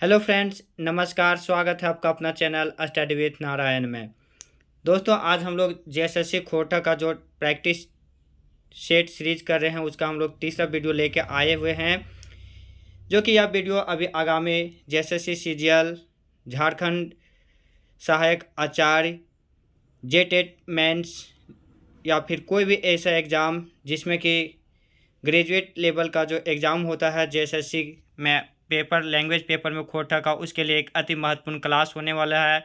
Hello friends, नमस्कार। स्वागत है आपका अपना चैनल स्टडी विथ नारायण में। दोस्तों, आज हम लोग जेएसएससी खोटा का जो प्रैक्टिस सेट सीरीज कर रहे हैं उसका हम लोग तीसरा वीडियो लेके आए हुए हैं, जो कि यह वीडियो अभी आगामी जेएसएससी सीजीएल, झारखंड सहायक आचार्य, जेटेट मेंस या फिर कोई भी ऐसा एग्ज़ाम जिसमें कि ग्रेजुएट लेवल का जो एग्ज़ाम होता है जेएसएससी में, पेपर लैंग्वेज पेपर में खोटा का, उसके लिए एक अति महत्वपूर्ण क्लास होने वाला है।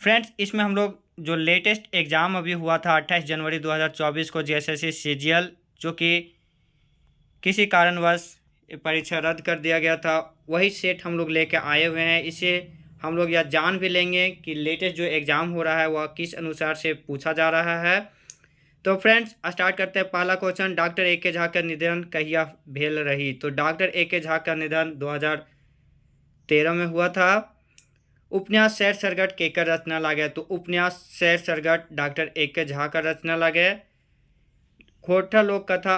फ्रेंड्स, इसमें हम लोग जो लेटेस्ट एग्ज़ाम अभी हुआ था 28 जनवरी 2024 को जेएसएससी सीजीएल, जो कि किसी कारणवश परीक्षा रद्द कर दिया गया था, वही सेट हम लोग लेके आए हुए हैं। इसे हम लोग यह जान भी लेंगे कि लेटेस्ट जो एग्ज़ाम हो रहा है वह किस अनुसार से पूछा जा रहा है। तो फ्रेंड्स, स्टार्ट करते हैं। पहला क्वेश्चन, डॉक्टर ए के झा का निधन कहिया भेल रही? तो डॉक्टर ए के झा का निधन 2013 में हुआ था। उपन्यास सैर सरगट केकर रचना लागे? तो उपन्यास सैर सरगट डॉक्टर ए के झा का रचना लागे। खोटा लोक कथा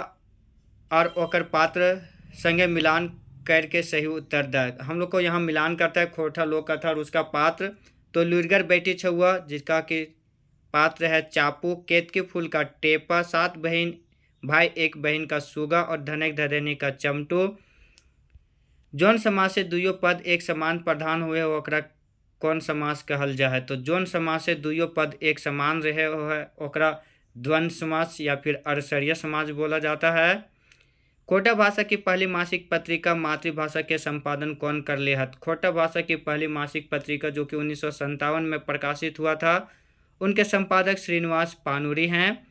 और ओकर पात्र संगे मिलान करके सही उत्तर दे। हम लोग को यहाँ मिलान करता है खोटा लोक कथा और उसका पात्र। तो लुरगर बेटी छुआ, जिसका कि पात्र है चापू। केतकी फूल का टेपा। 7 बहन भाई 1 बहन का सुगा और धनक धरेनी का चमटू। जौन समाज से दुइयो पद एक समान प्रधान हुए ओकरा कौन समास कहल जा है? तो जौन समाज से दुइयो पद एक समान रहे है ओकरा द्वंद्व समास या फिर अरसरिया समाज बोला जाता है। खोटा भाषा की पहली मासिक पत्रिका मातृभाषा के संपादन कौन कर ले हत? खोटा भाषा की पहली मासिक पत्रिका जो कि 1957 में प्रकाशित हुआ था, उनके संपादक श्रीनिवास पानुरी हैं।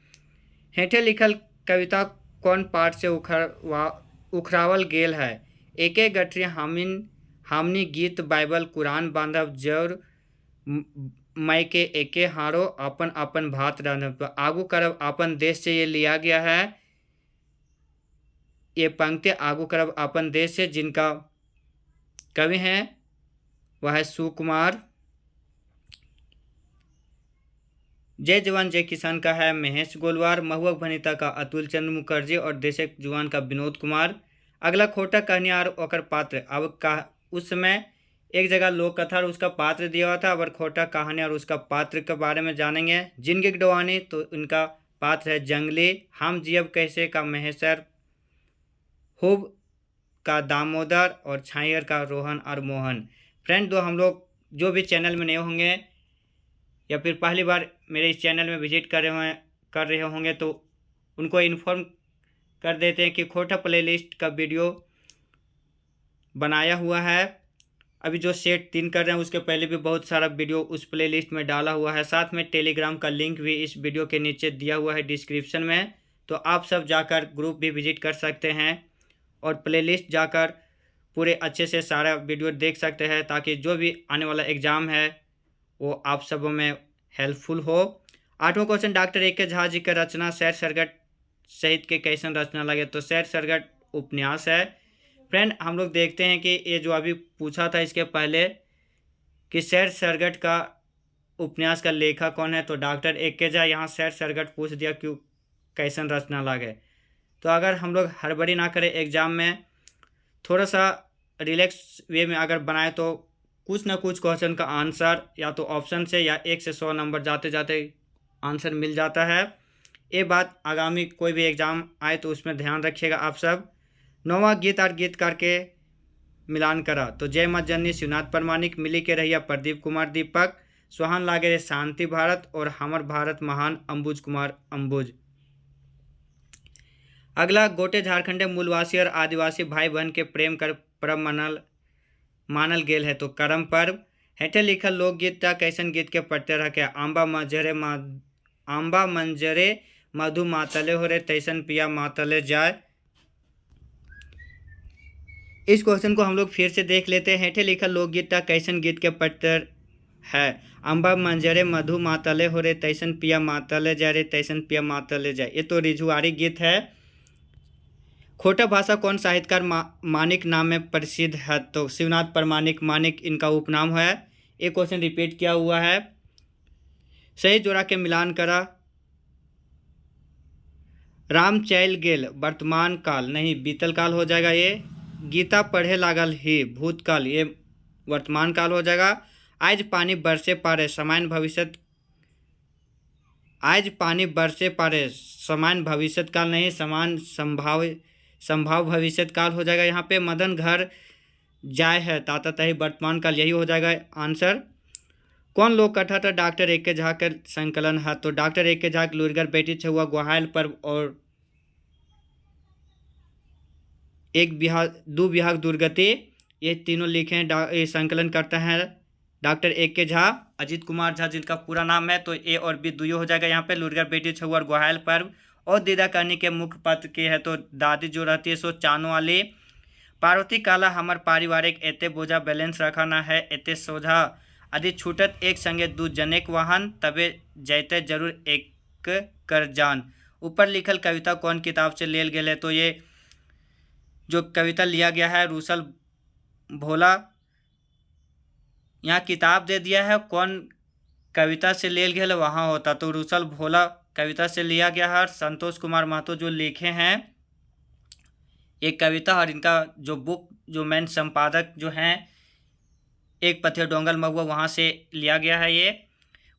हेठे लिखल कविता कौन पाठ से उखरावल गेल है? एके गठरी हमनी गीत बाइबल कुरान बांधव जौर मई के एके हारो अपन अपन भात रांधब। आगू करब अपन देश से ये लिया गया है। ये पंक्ति आगू करब अपन देश से, जिनका कवि हैं वह है सुकुमार। जय जवान जय किसान का है महेश गोलवार। महुआ भनिता का अतुल चंद्र मुखर्जी और देशक जुआन का विनोद कुमार। अगला खोटा कहनियार ओकर पात्र। अब का उस समय एक जगह लोक कथा और उसका पात्र दिया हुआ था। अब खोटा कहानी और उसका पात्र के बारे में जानेंगे। जिनगी डवानी, तो इनका पात्र है जंगली। हम जियब कैसे का महेश्वर। हुब का दामोदर और छाइयर का रोहन और मोहन। फ्रेंड, हम लोग जो भी चैनल में नए होंगे या फिर पहली बार मेरे इस चैनल में विजिट कर रहे होंगे तो उनको इन्फॉर्म कर देते हैं कि खोटा प्लेलिस्ट का वीडियो बनाया हुआ है। अभी जो सेट 3 कर रहे हैं उसके पहले भी बहुत सारा वीडियो उस प्लेलिस्ट में डाला हुआ है। साथ में टेलीग्राम का लिंक भी इस वीडियो के नीचे दिया हुआ है डिस्क्रिप्शन में, तो आप सब जाकर ग्रुप भी विजिट कर सकते हैं और प्लेलिस्ट जाकर पूरे अच्छे से सारा वीडियो देख सकते हैं, ताकि जो भी आने वाला एग्ज़ाम है वो आप सब में हेल्पफुल हो। 8वां क्वेश्चन, डॉक्टर ए के झा जी का रचना सैर सरगट सहित के कैसन रचना लगे? तो सैर सरगट उपन्यास है। फ्रेंड, हम लोग देखते हैं कि ये जो अभी पूछा था इसके पहले कि सैर सरगट का उपन्यास का लेखक कौन है, तो डॉक्टर ए के झा। यहाँ सैर सरगट पूछ दिया क्यों कैसन रचना लगे। तो अगर हम लोग हड़बड़ी ना करें एग्ज़ाम में, थोड़ा सा रिलैक्स वे में अगर बनाए तो कुछ ना कुछ क्वेश्चन का आंसर या तो ऑप्शन से या 1 से 100 नंबर जाते जाते आंसर मिल जाता है। ये बात आगामी कोई भी एग्ज़ाम आए तो उसमें ध्यान रखिएगा आप सब। 9वां गीत और गीतकार के मिलान करा। तो जय माँ जननी शिवनाथ परमाणिक। मिली के रहिया प्रदीप कुमार दीपक। सुहान लागे रे शांति भारत और हमर भारत महान अंबुज कुमार अंबुज। अगला, गोटे झारखंडे मूलवासी और आदिवासी भाई बहन के प्रेम कर पर्व मानल गेल है। तो करम पर्व। हेठे लिखल लोकगीत कैसन गीत के पढ़ते रखे? आंबा मंजरे मधु मातले हो रे तैसन पिया मातले जाए। इस क्वेश्चन को हम लोग फिर से देख लेते हैं। हेठे लिखल लोकगीत कैसन गीत के पढ़ते है? आंबा मंजरे मधु मातले हो रे तैसन पिया मातले जाए रे तैसन पिया मातले जाए। ये तो रिझुआरी गीत है। खोटा भाषा कौन साहित्यकार मानिक नाम में प्रसिद्ध है? तो शिवनाथ परमाणिक। मानिक इनका उपनाम है। एक क्वेश्चन रिपीट किया हुआ है। सही जोड़ा के मिलान करा। राम चैल गेल वर्तमान काल, नहीं बीतल काल हो जाएगा ये। गीता पढ़े लागल ही भूतकाल, ये वर्तमान काल हो जाएगा। आज पानी बरसे पारे सामान्य भविष्य, आज पानी बरसे पारे समान भविष्य काल नहीं, समान संभाव भविष्य काल हो जाएगा। यहाँ पे मदन घर जाए है तातातही वर्तमान काल, यही हो जाएगा आंसर। कौन लोक कथा था डॉक्टर ए के झा का संकलन है? तो डॉक्टर ए के झा लुरगर बेटी छुआ ग्वाहाल पर्व और एक बिहाग दो बिहाग दुर्गति, ये तीनों लिखे हैं। ये संकलन करते हैं डॉक्टर ए के झा, अजीत कुमार झा जिनका पूरा नाम है। तो ए और बी दुयो हो जाएगा यहाँ पे। लुरगर बेटी छुआ और ग्वाहाल पर्व और दीदा करनी के मुख्य पात्र के है तो दादी जो रहती है सो चानो वाली। पार्वती काला हमर पारिवारिक एते बोझा बैलेंस रखाना है एते सोझा, यदि छूटत एक संगे दू जनेक वाहन तबे जैते जरूर एक कर जान। ऊपर लिखल कविता कौन किताब से लेल गेल है? तो ये जो कविता लिया गया है रूसल भोला, यहाँ किताब दे दिया है कौन कविता से लेल गेल वहाँ होता, तो रूसल भोला कविता से लिया गया है। संतोष कुमार महतो जो लिखे हैं एक कविता, और इनका जो बुक जो मेन संपादक जो हैं एक पथिया डोंगल महुआ, वहाँ से लिया गया है ये।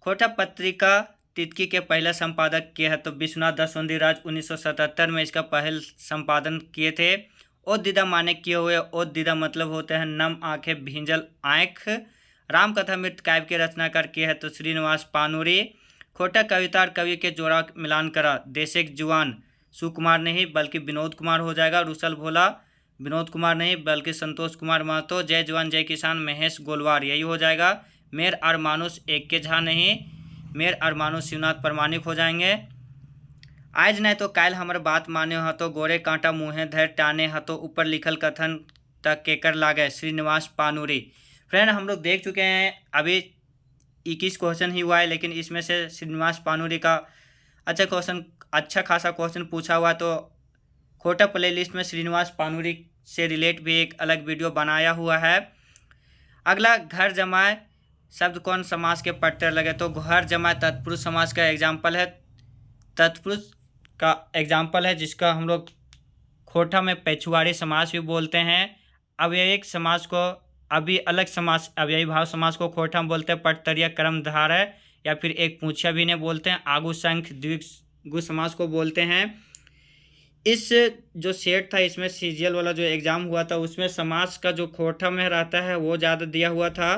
खोटा पत्रिका तितकी के पहला संपादक किए हैं तो विश्वनाथ दसवंधी राज 1977 में इसका पहल संपादन किए थे। ओ दीदा माने किए हुए, ओ दीदा मतलब होते हैं नम आंखें भींजल आँख। रामकथा मृत काव्य के रचनाकार किए हैं तो श्रीनिवास पानुरी। खोटा कविता और कवि के जोड़ा मिलान करा देशेक जुआन, सुकुमार नहीं बल्कि विनोद कुमार हो जाएगा। रुसल भोला विनोद कुमार नहीं बल्कि संतोष कुमार महतो। जय जवान जय किसान महेश गोलवार, यही हो जाएगा। मेर और मानुस एक के झा नहीं, मेर और मानुस शिवनाथ प्रमाणिक हो जाएंगे। आज नहीं तो काल हमर बात माने हो तो गोरे कांटा मुँहे धर टाने हो तो ऊपर लिखल कथन तक केकर लागे श्रीनिवास पानुरी। फ्रेंड हम लोग देख चुके हैं अभी 21 क्वेश्चन ही हुआ है, लेकिन इसमें से श्रीनिवास पानुरी का अच्छा खासा क्वेश्चन पूछा हुआ। तो खोटा प्लेलिस्ट में श्रीनिवास पानुरी से रिलेट भी एक अलग वीडियो बनाया हुआ है। अगला घर जमाए शब्द कौन समास के पट्टर लगे? तो घर जमाए तत्पुरुष समास का एग्जाम्पल है, तत्पुरुष का एग्जाम्पल है जिसका हम लोग खोटा में पेछुआड़ी समास भी बोलते हैं। अव्ययिक समास को अभी अलग समास अव्ययी भाव समास को खोटा में बोलते हैं पटतरिया क्रमधार है, या फिर एक पूछा भी ने बोलते हैं। आगु संख द्विगु समास को बोलते हैं। इस जो सेट था इसमें सीजीएल वाला जो एग्ज़ाम हुआ था उसमें समास का जो खोटा में रहता है वो ज़्यादा दिया हुआ था।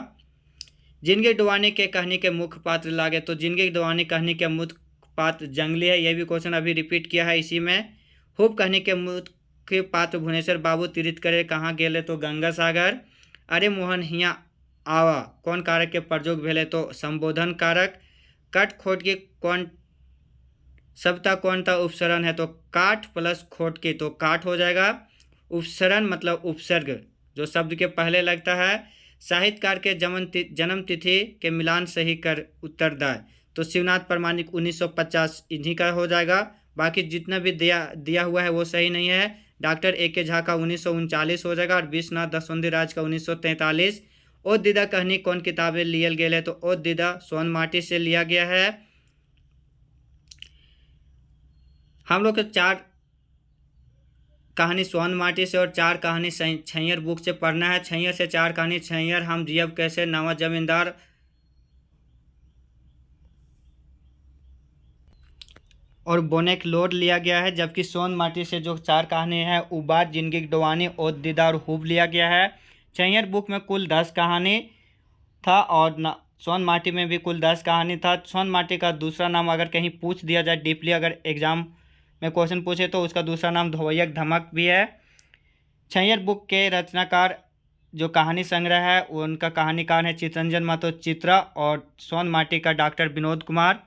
जिनगी डुवानी के कहानी के मुख्य पात्र लागे, तो जिनगी डुवानी कहानी के मुख्य पात्र जंगली है, ये भी क्वेश्चन अभी रिपीट किया है इसी में। खूब कहानी के मुख्य पात्र भुवनेश्वर बाबू तीर्थ करे कहाँ गेले? तो गंगा सागर। अरे मोहन हिया आवा कौन कारक के प्रयोग भेले? तो संबोधन कारक। कट खोट के कौन सबता कौन था उपसरण है? तो काठ प्लस खोट के, तो काठ हो जाएगा। उपसरण मतलब उपसर्ग जो शब्द के पहले लगता है। साहित्यकार के जन्म तिथि के मिलान सही कर उत्तरदाय, तो शिवनाथ प्रमाणिक 1950 इन्हीं का हो जाएगा। बाकी जितना भी दिया हुआ है वो सही नहीं है। डॉक्टर ए के झा का 1939 हो जाएगा और विश्वनाथ दसवंधी राज का 1943। ओ दीदा कहानी कौन किताबें लियल गए है? तो ओ दीदा सोन माटी से लिया गया है। हम लोग को 4 कहानी सोन माटी से और 4 कहानी छैयर बुक से पढ़ना है। छैयर से 4 कहानी छैयर हम जियब कैसे, नवा जमींदार और बोनेक लोड लिया गया है। जबकि सोन माटी से जो 4 कहानी है उबार जिंदगी डवानी ओद दीदा और हुब लिया गया है। छैयर बुक में कुल 10 कहानी था और सोन माटी में भी कुल 10 कहानी था। सोन माटी का दूसरा नाम अगर कहीं पूछ दिया जाए डीपली, अगर एग्जाम में क्वेश्चन पूछे तो उसका दूसरा नाम धोयक धमक भी है। छैयर बुक के रचनाकार जो कहानी संग्रह है उनका कहानीकार है चितरंजन महतो चित्रा, और सोन माटी का डॉक्टर विनोद कुमार।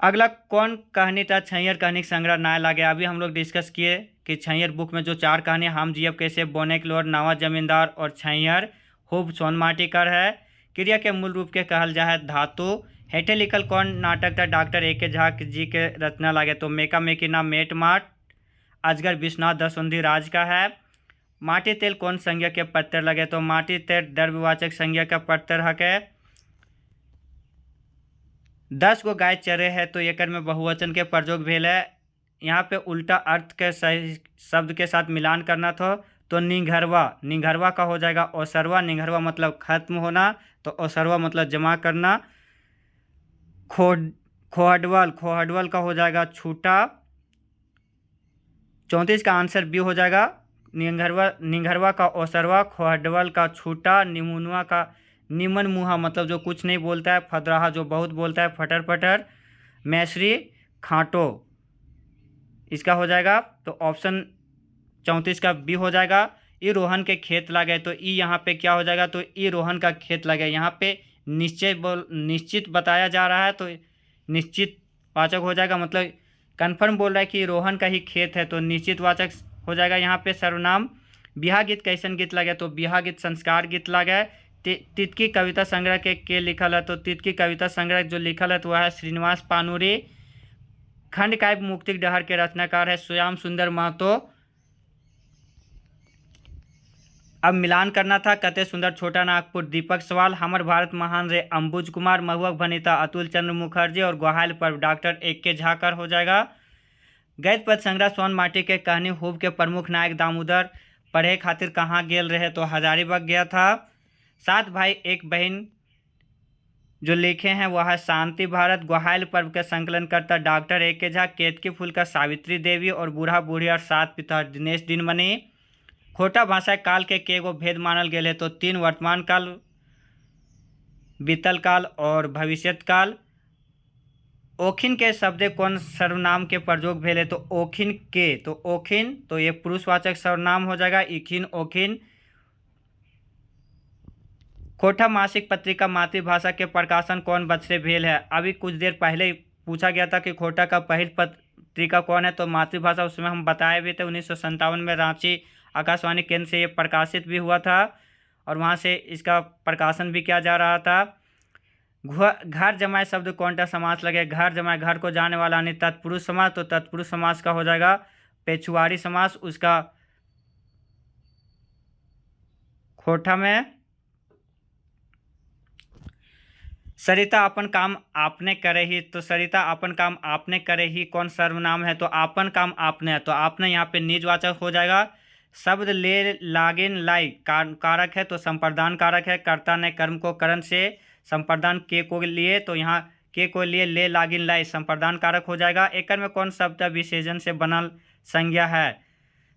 अगला कौन कहानी था छैयर कहानी संग्रह ना लागे? अभी हम लोग डिस्कस किए कि छैयर बुक में जो 4 कहानी हम जियब कैसे, बोनेक लोड, नवा जमींदार और छैयर हुब सोन माटीकर है। क्रिया के मूल रूप के कहल जाए धातु। हेठे लिखल कौन नाटक था डॉक्टर ए के झा जी के रचना लागे? तो मेका मेकी नाम मेट माट अजगर विश्वनाथ दसवंधी राज का है। माटी तेल कौन संज्ञा के पत्तर लगे? तो माटी तेल द्रव्यवाचक संज्ञा का पत्तर हके। 10 गो गाय चरे है तो एकर में बहुवचन के प्रयोग भेल है। यहाँ पे उल्टा अर्थ के सही शब्द के साथ मिलान करना था, तो निंघरवा, निंघरवा का हो जाएगा ओसरवा, निंघरवा मतलब खत्म होना, तो ओसरवा मतलब जमा करना। खोहडवल, खोहडवल का हो जाएगा छूटा। 34 का आंसर बी हो जाएगा। निंघरवा, निंघरवा का ओसरवा, खोहडवल का छूटा, निमुनवा का निमन मुहा मतलब जो कुछ नहीं बोलता है, फदराहा जो बहुत बोलता है, फटर फटर, मैसरी खाटो, इसका हो जाएगा। तो ऑप्शन 34 का बी हो जाएगा। ई रोहन के खेत लगे, तो ई यहाँ पे क्या हो जाएगा, तो ई रोहन का खेत लगे, यहाँ पे निश्चित बताया जा रहा है, तो निश्चित वाचक हो जाएगा, मतलब कन्फर्म बोल रहा है कि रोहन का ही खेत है, तो निश्चित वाचक हो जाएगा यहाँ पे सर्वनाम। बिहा गीत कैसन गीत लगे, तो बिहा गीत संस्कार गीत लगे। तितकी कविता संग्रह के लिखल है, तो तितकी कविता संग्रह जो लिखल है तो वह है श्रीनिवास पानुरी। खंड काव्य मुक्तिक डहर के रचनाकार है श्याम सुंदर महतो। अब मिलान करना था। कते सुंदर छोटा नागपुर, दीपक सवाल, हमर भारत महान रे अंबुज कुमार, महुअक भनिता अतुल चंद्र मुखर्जी और ग्वाहाल पर्व डॉक्टर AK झा कर हो जाएगा। गैत पद संग्रह सोन माटी के कहनी खूब के प्रमुख नायक दामोदर पढ़े खातिर कहाँ गेल रहे, तो हजारीबाग गया था। 7 भाई 1 बहन जो लिखे हैं वह है शांति भारत। ग्वाहाल पर्व के संकलन करता डॉक्टर AK झा। केतकी फूल का सावित्री देवी और बूढ़ा बूढ़ी और 7 पिता दिनेश दिनमणि। खोटा भाषा काल के गो भेद मानल गेले, तो 3 वर्तमान काल, बीतल काल और भविष्यत काल। ओखिन के शब्द कौन सर्वनाम के प्रयोग भेले, तो ओखिन के, तो ओखिन तो ये पुरुषवाचक सर्वनाम हो जाएगा, इखिन ओखिन। खोटा मासिक पत्रिका मातृभाषा के प्रकाशन कौन बछरे भेल है। अभी कुछ देर पहले ही पूछा गया था कि खोटा का पहल पत्रिका कौन है, तो मातृभाषा, उसमें हम बताए भी थे 1957 में रांची आकाशवाणी केंद्र से ये प्रकाशित भी हुआ था और वहाँ से इसका प्रकाशन भी किया जा रहा था। घर जमाए शब्द कौनटा समास लगे, घर जमाए घर को जाने वाला यानी तत्पुरुष समास, तो तत्पुरुष समास का हो जाएगा पेछुआरी समास। उसका खोटा में सरिता अपन काम आपने करे ही, तो सरिता अपन काम आपने करे ही कौन सर्वनाम है, तो आपन काम आपने है, तो आपने यहाँ पे निजवाचक हो जाएगा। शब्द ले लागिन लाई कारक है, तो संप्रदान कारक है। कर्ता ने कर्म को करण से संप्रदान के को लिए, तो यहाँ के को लिए ले लागिन लाई संप्रदान कारक हो जाएगा। एकर में कौन शब्द विशेषण से बनल संज्ञा है,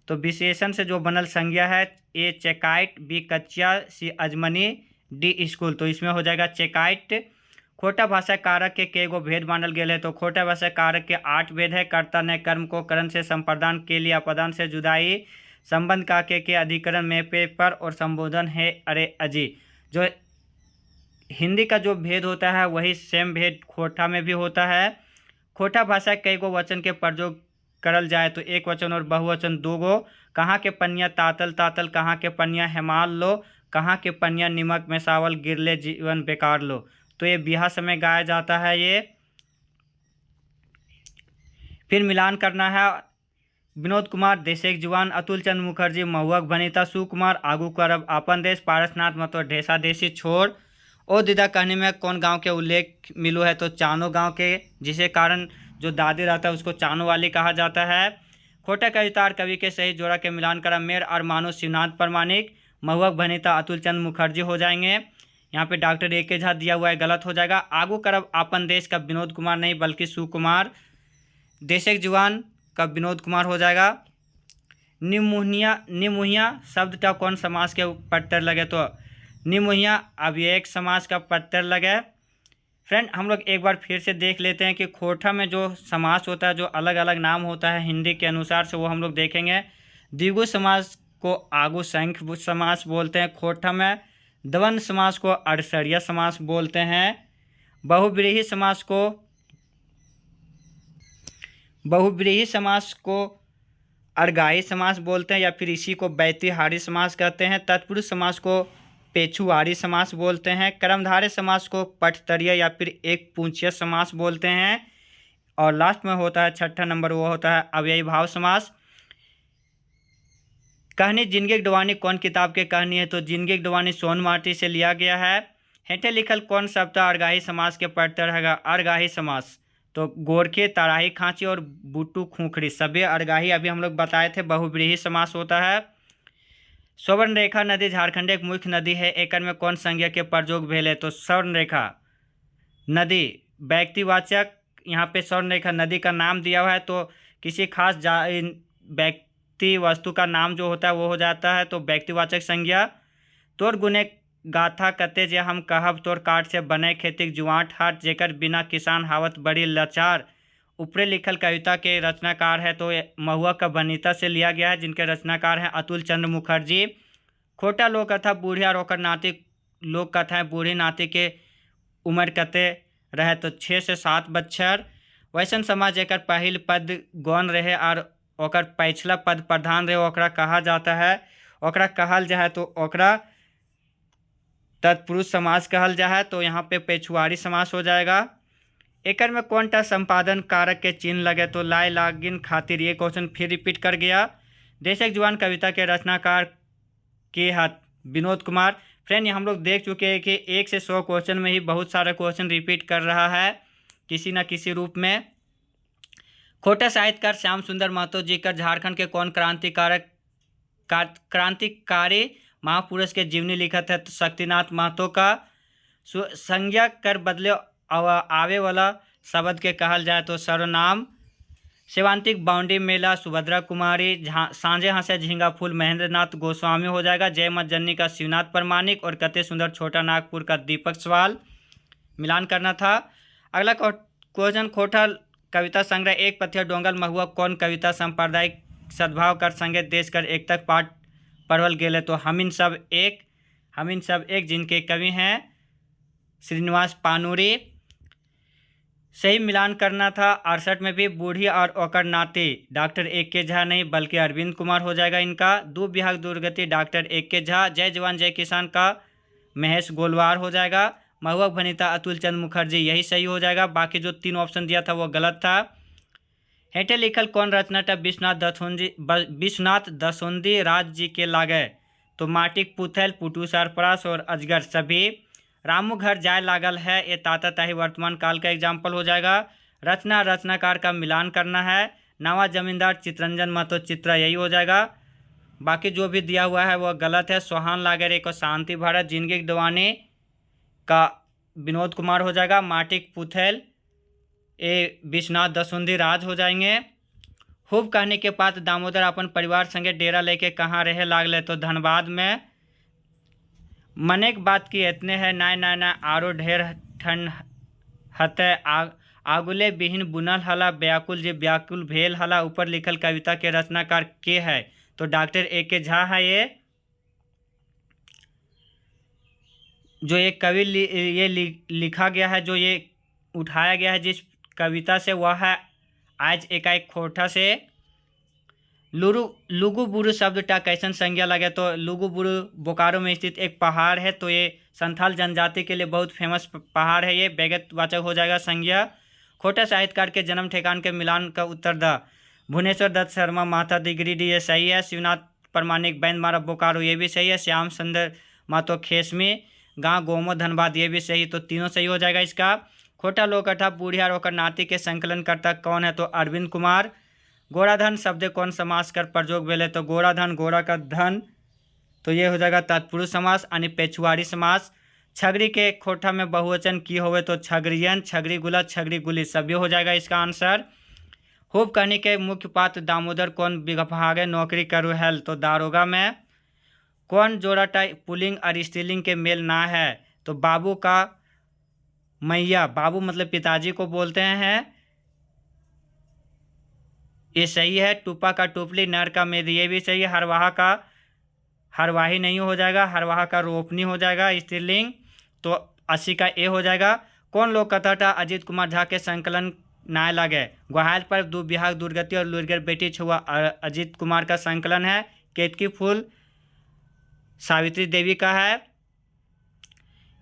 तो विशेषण से जो बनल संज्ञा है ए चेकाइट, बी कच्चा, सी अजमनी, डी स्कूल, तो इसमें हो जाएगा चेकाइट। खोटा भाषा कारक के गो भेद मानल गेल है, तो खोटा भाषा कारक के 8 भेद है। कर्ता ने कर्म को करण से संप्रदान के लिए अपदान से जुदाई, संबंध का के अधिकरण में पेपर और संबोधन है अरे अजी। जो हिंदी का जो भेद होता है वही सेम भेद खोटा में भी होता है। खोटा भाषा कई गो वचन के प्रयोग करल जाए, तो एक वचन और बहुवचन 2 गो। कहाँ के पनिया तातल तातल, कहाँ के पनिया हेमाल लो, कहाँ के पनिया निमक में सावल गिरले जीवन बेकार लो, तो ये बिहा समय गाया जाता है ये। फिर मिलान करना है। विनोद कुमार देशेक जुआन, अतुल चंद्र मुखर्जी महुअक भनिता, सुकुमार आगू करब आपन देश, पारसनाथ मतलब ढेसा देशी छोड़। ओ दीदा कहने में कौन गांव के उल्लेख मिलो है, तो चानो गांव के, जिसे कारण जो दादी रहता है उसको चानो वाली कहा जाता है। खोटा कविता और कवि के सही जोड़ा के मिलान करा मेर और मानो शिवनाथ प्रमाणिक, महुअक भनिता अतुल चंद्र मुखर्जी हो जाएंगे। यहाँ पे डॉक्टर AK झा दिया हुआ है, गलत हो जाएगा। आगू करब आपन देश का विनोद कुमार नहीं बल्कि सुकुमार। देशेक जुआन का विनोद कुमार हो जाएगा। निमुहिया शब्द का कौन समास के प्रत्यय लगे, तो निमुहिया अव्ययक समास का प्रत्यय लगे। फ्रेंड हम लोग एक बार फिर से देख लेते हैं कि खोटा में जो समास होता है, जो अलग अलग नाम होता है हिंदी के अनुसार से, वो हम लोग देखेंगे। द्विगु समास को आगु संख्य समास बोलते हैं खोटा में। द्वंद्व समास को अड़सरिया समास बोलते हैं। बहुव्रीहि समास को अर्गाई समास बोलते हैं, या फिर इसी को बैतिहारी समास कहते हैं। तत्पुरुष समास को पेछुआरी समास बोलते हैं। कर्मधारय समास को पठतरीय या फिर एक पुंछीय समास बोलते हैं। और लास्ट में होता है 6ठा नंबर, वो होता है अव्ययी भाव समास। कहानी जिंदगी की डुबानी कौन किताब के कहानी है, तो जिंदगी की डुबानी सोन माटी से लिया गया है। हेठे लिखल कौन शब्द अर्गाही समास के प्रत्यय रहेगा, अर्गाही समास, तो गोरखे, तराही, खांची और बुट्टू खूंखड़ी सभी अर्गाही अभी हम लोग बताए थे। बहुव्रीहि समास होता है। स्वर्णरेखा नदी झारखंड एक मुख्य नदी है, एकर में कौन संज्ञा के प्रयोग भेल है? तो स्वर्णरेखा नदी व्यक्तिवाचक, यहाँ पे स्वर्णरेखा नदी का नाम दिया हुआ है तो किसी खास व्यक्ति वस्तु का नाम जो होता है वो हो जाता है, तो व्यक्तिवाचक संज्ञा। तोर गुने गाथा कते जे हम कहब, तोर काट से बने खेतिक जुआट हाट, जेकर बिना किसान हावत बड़ी लाचार। ऊपरे लिखल कविता के रचनाकार है तो महुआ का बनीता से लिया गया है, जिनके रचनाकार हैं अतुल चंद्र मुखर्जी। खोटा लोक कथा बूढ़ी और ओकर नाती लोक कथाएं बूढ़ी नाती के उम्र कते रहे तो 6 से 7 बच्चर। वैसन समाज एकर पहिल पद गौण रहे और ओकर पछिला पद प्रधान रहे, ओकरा कहा जाता है, ओकरा कहल जाए तो ओकरा तत्पुरुष समास कहल जाए, तो यहाँ पे पेछुआरी समास हो जाएगा। एकर में कौन टा संपादन कारक के चिन्ह लगे? तो लाए लागिन खातिर। ये क्वेश्चन फिर रिपीट कर गया। देशक जुआन कविता के रचनाकार के हाथ विनोद कुमार। फ्रेंड हम लोग देख चुके हैं कि 1 से 100 क्वेश्चन में ही बहुत सारे क्वेश्चन रिपीट कर रहा है किसी न किसी रूप में। खोटा साहित्यकार श्याम सुंदर महतो जी का झारखंड के कौन क्रांतिकारी महापुरुष के जीवनी लिखत है? तो शक्तिनाथ महतो का। संज्ञा कर बदले आवे वाला शब्द के कहल जाए तो सर्वनाम। शिवांतिक बाउंडी मेला सुभद्रा कुमारी। सांझे हंसे झींगा फूल महेंद्र नाथ गोस्वामी हो जाएगा। जय मत जननी का शिवनाथ प्रमाणिक। और कते सुंदर छोटा नागपुर का दीपक सवाल मिलान करना था। अगला क्वेश्चन, खोटा कविता संग्रह एक पथिया डोंगल महुआ कौन कविता सांप्रदायिक सद्भाव कर संगे देश कर एक तक पाठ पढ़वल गेले? तो हम इन सब एक जिनके कवि हैं श्रीनिवास पानूरी। सही मिलान करना था। 68 में भी बूढ़ी और ओकर नाती डॉक्टर A.K. झा नहीं बल्कि अरविंद कुमार हो जाएगा इनका। दो विभाग दुर्गति डॉक्टर A.K. झा। जय जवान जय किसान का महेश गोलवार हो जाएगा। महुआ भनिता अतुल चंद्र मुखर्जी, यही सही हो जाएगा। बाकी जो 3 ऑप्शन दिया था वो गलत था। हेठे लिखल कौन रचना था विश्वनाथ दसोंदी राज जी के लागे? तो माटिक पुथल पुटू सरपरास और अजगर सभी। रामू घर जाए लागल है, ये ताताताही वर्तमान काल का एग्जाम्पल हो जाएगा। रचनाकार का मिलान करना है। नवा जमींदार चित्रंजन महतो चित्रा, यही हो जाएगा। बाकी जो भी दिया हुआ है वो गलत है। सोहान लागरे को शांति भारत। जिंदगी दीवानी का विनोद कुमार हो जाएगा। माटिक पुथल ए विश्वनाथ दसुंदी राज हो जाएंगे। खूब कहने के बाद दामोदर अपन परिवार संगे डेरा लेके कहाँ रहे लागले? तो धनबाद में। मनेक बात की इतने है नाय नाय नाय आरो ढेर ठंड हते आगुले बिहीन बुनल हला व्याकुल जे व्याकुल भेल हला। ऊपर लिखल कविता के रचनाकार के है? तो डॉक्टर A.K. झा है। ये जो ये कवि ये लिखा गया है, जो ये उठाया गया है जिस कविता से, वह है आज एकाएक खोटा से। लुगुबुरु शब्द का कैसन संज्ञा लगे? तो लुगुबुरु बोकारो में स्थित एक पहाड़ है, तो ये संथाल जनजाति के लिए बहुत फेमस पहाड़ है। ये व्यक्तिवाचक हो जाएगा संज्ञा। खोटा साहित्यकार के जन्म ठेकान के मिलान का उत्तर द भुवनेश्वर दत्त शर्मा माता दिगरीडी, ये सही है। शिवनाथ प्रमाणिक बैंद मारा बोकारो, ये भी सही है। श्याम सुंदर महतो खेसमी गाँव गोमो धनबाद, ये भी सही। तो तीनों सही हो जाएगा इसका। खोटा लोककथा बूढ़िया रोकर नाती के संकलनकर्ता कौन है? तो अरविंद कुमार। गोराधन शब्द कौन समास कर प्रयोग भेले? तो गोराधन गोरा का धन, तो ये हो जाएगा तत्पुरुष समास यानी पेछुआरी समास। छगरी के खोटा में बहुवचन की होवे? तो छगरियन, छगरी गुला, छगरी गुली, सभी हो जाएगा इसका आंसर। खूब कहने के मुख्य पात्र दामोदर कौन विभागे नौकरी करू हैल? तो दारोगा में। कौन जोड़ाटा पुलिंग और स्त्रीलिंग के मेल ना है? तो बाबू का मैया, बाबू मतलब पिताजी को बोलते हैं, ये सही है। टूपा का टुपली, नर का मेद, ये भी सही है। हरवाहा का हरवाही नहीं हो जाएगा, हरवाहा का रोपनी हो जाएगा स्त्रीलिंग। तो 80 का ए हो जाएगा। कौन लोक कथा था अजीत कुमार झा के संकलन नाय लागे? ग्वाहाल पर दो बिहाग दुर्गति और लुरगर बेटी छुआ, अजीत कुमार का संकलन है। केतकी फूल सावित्री देवी का है।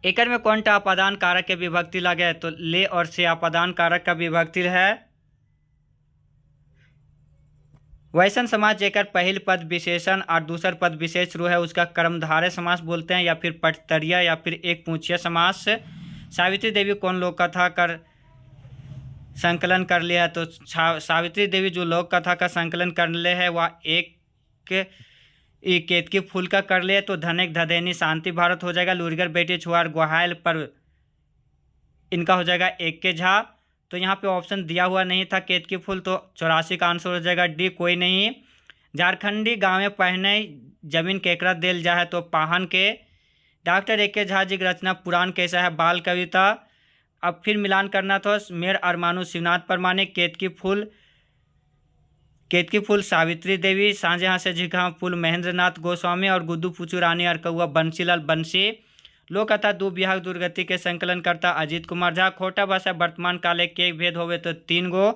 एकर में कौन टा अपादान कारक के विभक्ति लगे? तो ले और से अपादान कारक का विभक्ति है। वैसन समाज जेकर पहल पद विशेषण और दूसर पद विशेष शुरू है उसका कर्मधारय समास बोलते हैं, या फिर पटतरिया, या फिर एक पूंछीय समास। सावित्री देवी कौन लोक कथा कर संकलन कर लिया है? तो सावित्री देवी जो लोक कथा का संकलन कर ले है वह एक ये केतकी फूल का कर ले तो धनेक धदेनी शांति भारत हो जाएगा। लुरगर बेटी छुआर गुहायल पर इनका हो जाएगा एक के झा। तो यहाँ पे ऑप्शन दिया हुआ नहीं था केतकी फूल, तो 84 का आंसर हो जाएगा डी कोई नहीं। झारखंडी गाँव में पहने जमीन केकरा दिल जाए तो पाहन के। डॉक्टर ए के झा जी की रचना पुराण कैसा है बाल कविता। अब फिर मिलान करना था मेर अरमानु शिवनाथ परमाणिक। केतकी फूल सावित्री देवी। शाहजहाँ से झिका फूल महेंद्र नाथ गोस्वामी। और गुड्डू पुचू रानी और कौआ बंसीलाल बंसी। लोक कथा दो बिहार दुर्गति के संकलन करता अजीत कुमार झा। खोटा भाषा वर्तमान काले के भेद होवे तो 3 गो।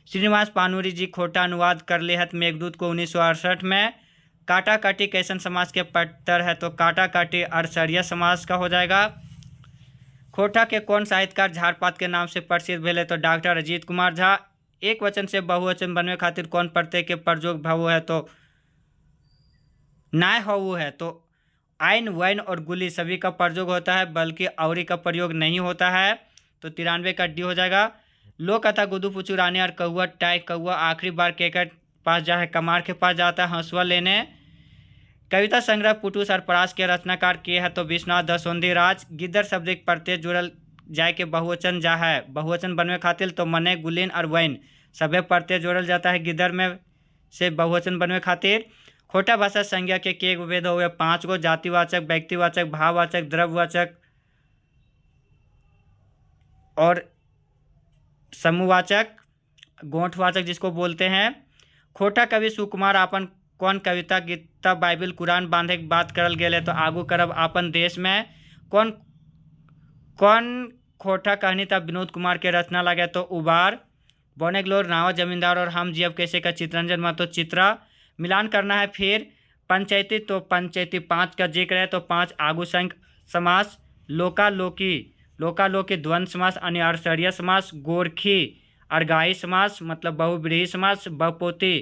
श्रीनिवास पानूरी जी खोटा अनुवाद कर ले हत मेघदूत को 1968 में। काटा काटी कैसन समाज के पट्टर है तो काटा काटी अरसरिया समाज का हो जाएगा। खोटा के कौन साहित्यकार झारपात के नाम से प्रसिद्ध भेले तो डॉक्टर अजीत कुमार झा। एक वचन से बहुवचन बनवे खातिर कौन प्रत्यय के प्रयोग भवो है तो नाय हो है। तो आइन वैन और गुली सभी का प्रयोग होता है, बल्कि औरी का प्रयोग नहीं होता है। तो 93 का डी हो जाएगा। लोक कथा गुड्डू पुचू रानी और कौआ टाई कौआ आखिरी बार केकर पास जाए कमार के पास जाता है हंसुआ लेने। कविता संग्रह पुटू सरपरास के रचनाकार के है तो विश्वनाथ दसोंधी राज। गिद्दर शब्द एक प्रत्यय जुड़ल जाए के बहुवचन जा है, बहुवचन बनवे खातिर तो मने गुलीन और वैन सभे प्रत्यय जोड़ल जाता है गिद्दर में से बहुवचन बनवे खातिर। खोटा भाषा संज्ञा के भेद हुए 5 गो। जातिवाचक, व्यक्तिवाचक, भाववाचक, द्रव्यवाचक और समूहवाचक, गोंठवाचक जिसको बोलते हैं। खोटा कवि सुकुमार आपन कौन कविता गीता बाइबिल कुरान बांधे के बात करल गेले तो आगू करब आपन देश में। कौन खोटा कहानी तब विनोद कुमार के रचना लगे तो उबार। बोनेग्लोर नावा जमींदार और हम जीव कैसे का चित्रंजन महतो चित्रा। मिलान करना है फिर पंचायती तो पंचायती 5 का जिक्र है तो 5 आगू संख्य समास। लोका लोकी द्वंद्व समास यानी अरसरिया समास। गोरखी अर्गाई समास मतलब बहुव्रीहि समास। बहुपोती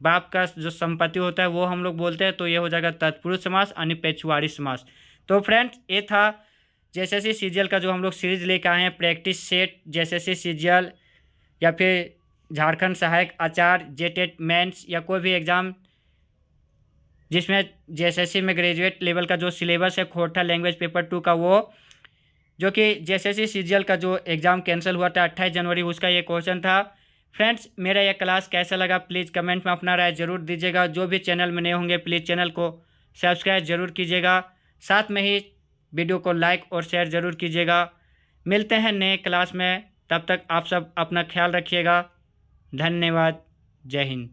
बाप का जो संपत्ति होता है वो हम लोग बोलते हैं तो ये हो जाएगा तत्पुरुष समास यानी पेछुआरी समास। तो फ्रेंड्स ये था जेएसएससी सीजीएल का जो हम लोग सीरीज लेकर आए हैं प्रैक्टिस सेट जेएसएससी सीजीएल या फिर झारखंड सहायक आचार्य जेटेट मेंस या कोई भी एग्ज़ाम जिसमें जेएसएससी में ग्रेजुएट लेवल का जो सिलेबस है खोटा लैंग्वेज पेपर 2 का वो जो कि जेएसएससी सीजीएल का जो एग्ज़ाम कैंसिल हुआ था 28 जनवरी उसका ये क्वेश्चन था। फ्रेंड्स मेरा यह क्लास कैसा लगा प्लीज़ कमेंट में अपना राय ज़रूर दीजिएगा। जो भी चैनल में नए होंगे प्लीज़ चैनल को सब्सक्राइब ज़रूर कीजिएगा। साथ में ही वीडियो को लाइक और शेयर ज़रूर कीजिएगा। मिलते हैं नए क्लास में, तब तक आप सब अपना ख्याल रखिएगा। धन्यवाद। जय हिंद।